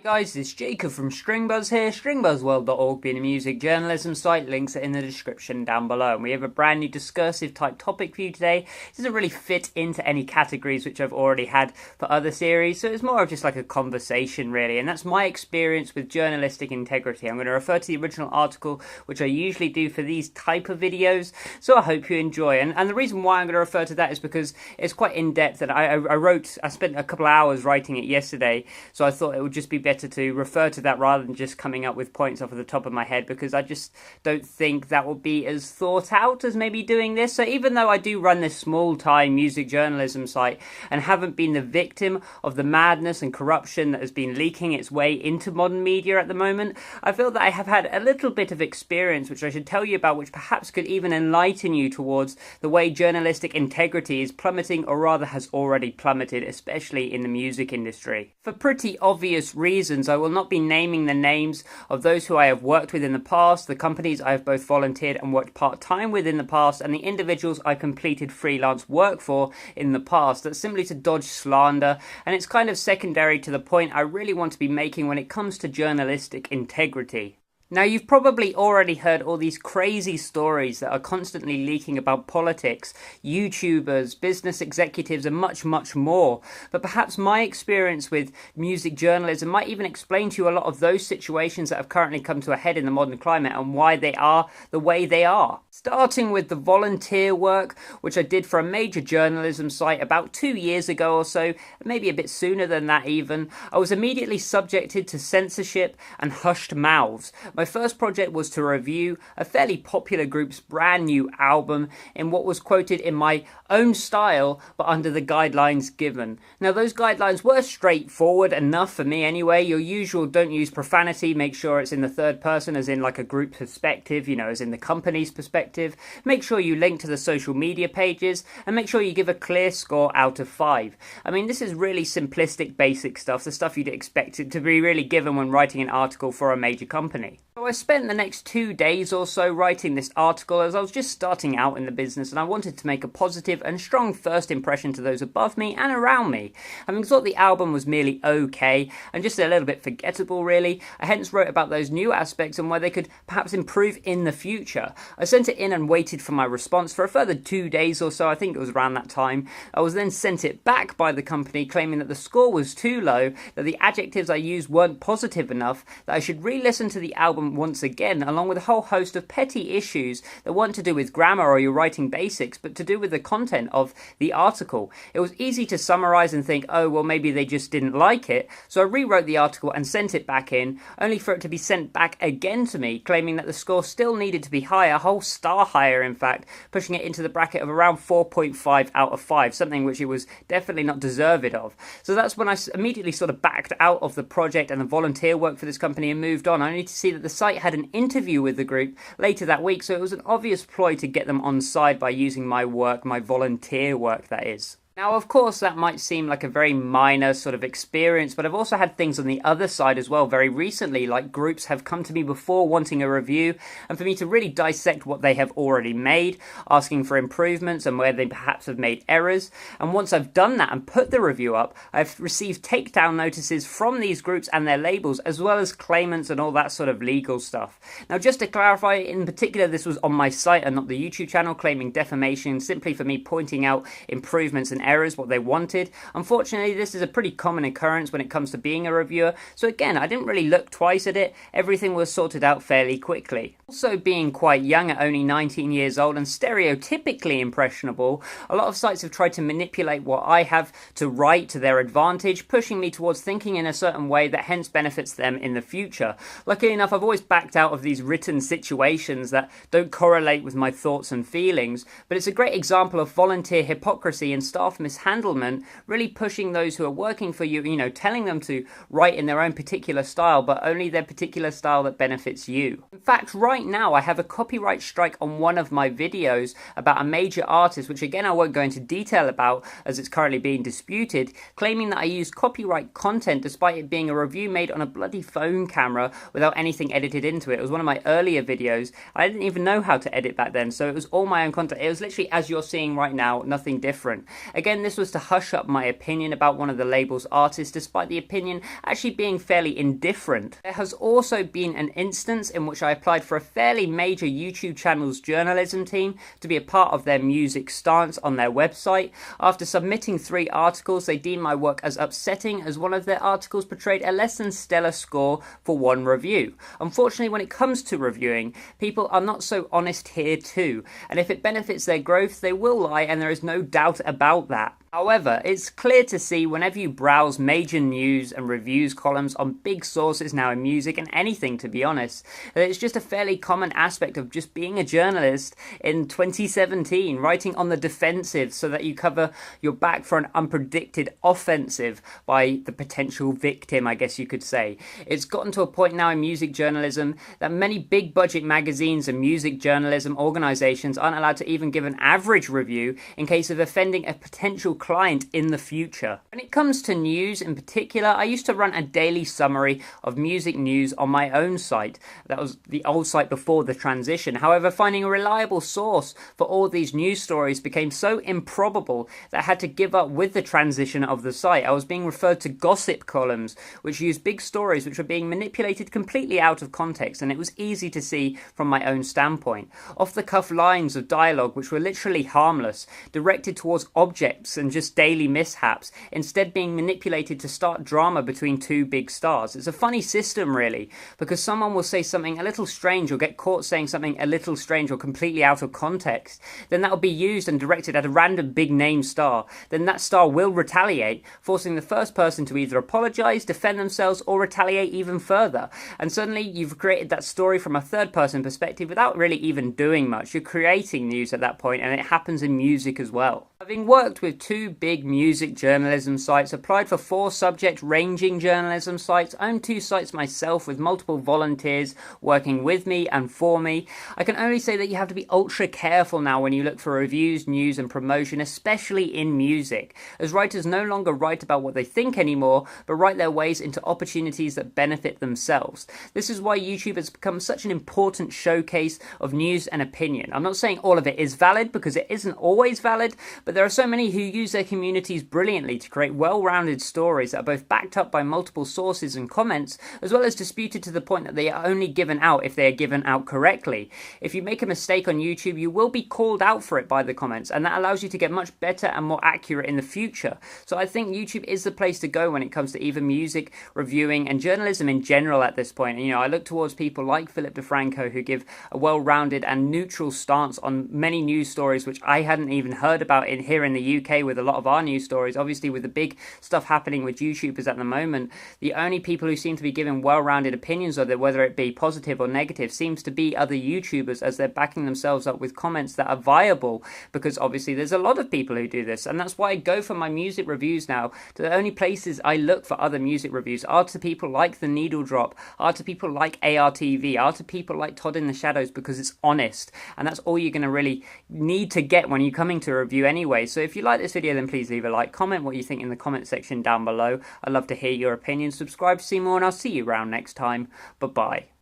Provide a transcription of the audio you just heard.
Guys, it's Jacob from StringBuzz here, stringbuzzworld.org being a music journalism site. Links are in the description down below. And we have a brand new discursive type topic for you today. It doesn't really fit into any categories which I've already had for other series, so it's more of just like a conversation really, and that's my experience with journalistic integrity. I'm going to refer to the original article, which I usually do for these type of videos, so I hope you enjoy. And the reason why I'm going to refer to that is because it's quite in-depth, and I spent a couple of hours writing it yesterday, so I thought it would just be better to refer to that rather than just coming up with points off of the top of my head, because I just don't think that will be as thought out as maybe doing this. So even though I do run this small-time music journalism site and haven't been the victim of the madness and corruption that has been leaking its way into modern media at the moment, I feel that I have had a little bit of experience which I should tell you about, which perhaps could even enlighten you towards the way journalistic integrity is plummeting, or rather has already plummeted, especially in the music industry. For pretty obvious reasons, I will not be naming the names of those who I have worked with in the past, the companies I have both volunteered and worked part-time with in the past, and the individuals I completed freelance work for in the past. That's simply to dodge slander, and it's kind of secondary to the point I really want to be making when it comes to journalistic integrity. Now, you've probably already heard all these crazy stories that are constantly leaking about politics, YouTubers, business executives, and much, much more. But perhaps my experience with music journalism might even explain to you a lot of those situations that have currently come to a head in the modern climate and why they are the way they are. Starting with the volunteer work, which I did for a major journalism site about 2 years ago or so, maybe a bit sooner than that even, I was immediately subjected to censorship and hushed mouths. My first project was to review a fairly popular group's brand new album in what was quoted in my own style, but under the guidelines given. Now, those guidelines were straightforward enough for me anyway. Your usual don't use profanity, make sure it's in the third person, as in like a group perspective, as in the company's perspective. Make sure you link to the social media pages, and make sure you give a clear score out of 5. I mean, this is really simplistic, basic stuff, the stuff you'd expect it to be really given when writing an article for a major company. So I spent the next 2 days or so writing this article, as I was just starting out in the business and I wanted to make a positive and strong first impression to those above me and around me. Having thought the album was merely okay and just a little bit forgettable really, I hence wrote about those new aspects and where they could perhaps improve in the future. I sent it in and waited for my response for a further 2 days or so. I think it was around that time. I was then sent it back by the company claiming that the score was too low, that the adjectives I used weren't positive enough, that I should re-listen to the album once again, along with a whole host of petty issues that weren't to do with grammar or your writing basics, but to do with the content of the article. It was easy to summarize and think, oh, well, maybe they just didn't like it. So I rewrote the article and sent it back in, only for it to be sent back again to me, claiming that the score still needed to be higher, a whole star higher, in fact, pushing it into the bracket of around 4.5 out of 5, something which it was definitely not deserved of. So that's when I immediately sort of backed out of the project and the volunteer work for this company and moved on, only to see that the site had an interview with the group later that week, so it was an obvious ploy to get them on side by using my work, my volunteer work that is. Now, of course, that might seem like a very minor sort of experience, but I've also had things on the other side as well very recently, like groups have come to me before wanting a review, and for me to really dissect what they have already made, asking for improvements and where they perhaps have made errors. And once I've done that and put the review up, I've received takedown notices from these groups and their labels, as well as claimants and all that sort of legal stuff. Now, just to clarify, in particular, this was on my site and not the YouTube channel, claiming defamation simply for me pointing out improvements and errors, what they wanted. Unfortunately, this is a pretty common occurrence when it comes to being a reviewer, so again, I didn't really look twice at it. Everything was sorted out fairly quickly. Also, being quite young at only 19 years old and stereotypically impressionable, a lot of sites have tried to manipulate what I have to write to their advantage, pushing me towards thinking in a certain way that hence benefits them in the future. Luckily enough, I've always backed out of these written situations that don't correlate with my thoughts and feelings, but it's a great example of volunteer hypocrisy and staff mishandlement, really pushing those who are working for you, telling them to write in their own particular style, but only their particular style that benefits you. In fact, right now I have a copyright strike on one of my videos about a major artist, which again I won't go into detail about as it's currently being disputed, claiming that I used copyright content despite it being a review made on a bloody phone camera without anything edited into it. It was one of my earlier videos. I didn't even know how to edit back then, so it was all my own content. It was literally as you're seeing right now, nothing different. Again, Again, this was to hush up my opinion about one of the label's artists, despite the opinion actually being fairly indifferent. There has also been an instance in which I applied for a fairly major YouTube channel's journalism team to be a part of their music stance on their website. After submitting 3 articles, they deemed my work as upsetting as one of their articles portrayed a less than stellar score for one review. Unfortunately, when it comes to reviewing, people are not so honest here too, and if it benefits their growth, they will lie, and there is no doubt about that. However, it's clear to see whenever you browse major news and reviews columns on big sources now in music and anything, to be honest, that it's just a fairly common aspect of just being a journalist in 2017, writing on the defensive so that you cover your back for an unpredicted offensive by the potential victim, I guess you could say. It's gotten to a point now in music journalism that many big budget magazines and music journalism organizations aren't allowed to even give an average review in case of offending a potential client in the future. When it comes to news in particular, I used to run a daily summary of music news on my own site. That was the old site before the transition. However, finding a reliable source for all these news stories became so improbable that I had to give up with the transition of the site. I was being referred to gossip columns, which used big stories which were being manipulated completely out of context, and it was easy to see from my own standpoint. Off-the-cuff lines of dialogue which were literally harmless, directed towards objects and just daily mishaps, instead being manipulated to start drama between 2 big stars. It's a funny system, really, because someone will say something a little strange or get caught saying something a little strange or completely out of context. Then that will be used and directed at a random big name star. Then that star will retaliate, forcing the first person to either apologize, defend themselves, or retaliate even further. And suddenly you've created that story from a third person perspective without really even doing much. You're creating news at that point, and it happens in music as well. Having worked with 2 big music journalism sites, applied for 4 subject ranging journalism sites, owned 2 sites myself with multiple volunteers working with me and for me, I can only say that you have to be ultra careful now when you look for reviews, news and promotion, especially in music, as writers no longer write about what they think anymore, but write their ways into opportunities that benefit themselves. This is why YouTube has become such an important showcase of news and opinion. I'm not saying all of it is valid, because it isn't always valid, but there are so many who use their communities brilliantly to create well-rounded stories that are both backed up by multiple sources and comments, as well as disputed to the point that they are only given out if they are given out correctly. If you make a mistake on YouTube, you will be called out for it by the comments, and that allows you to get much better and more accurate in the future. So I think YouTube is the place to go when it comes to even music reviewing and journalism in general at this point. And, I look towards people like Philip DeFranco, who give a well-rounded and neutral stance on many news stories which I hadn't even heard about here in the UK with a lot of our news stories. Obviously, with the big stuff happening with YouTubers at the moment, the only people who seem to be giving well-rounded opinions of it, whether it be positive or negative, seems to be other YouTubers, as they're backing themselves up with comments that are viable, because obviously there's a lot of people who do this, and that's why I go for my music reviews now. The only places I look for other music reviews are to people like The Needle Drop, are to people like ARTV, are to people like Todd in the Shadows, because it's honest, and that's all you're going to really need to get when you're coming to a review anyway. So if you like this video, then please leave a like, comment what you think in the comment section down below. I'd love to hear your opinion. Subscribe to see more, and I'll see you around next time. Bye-bye.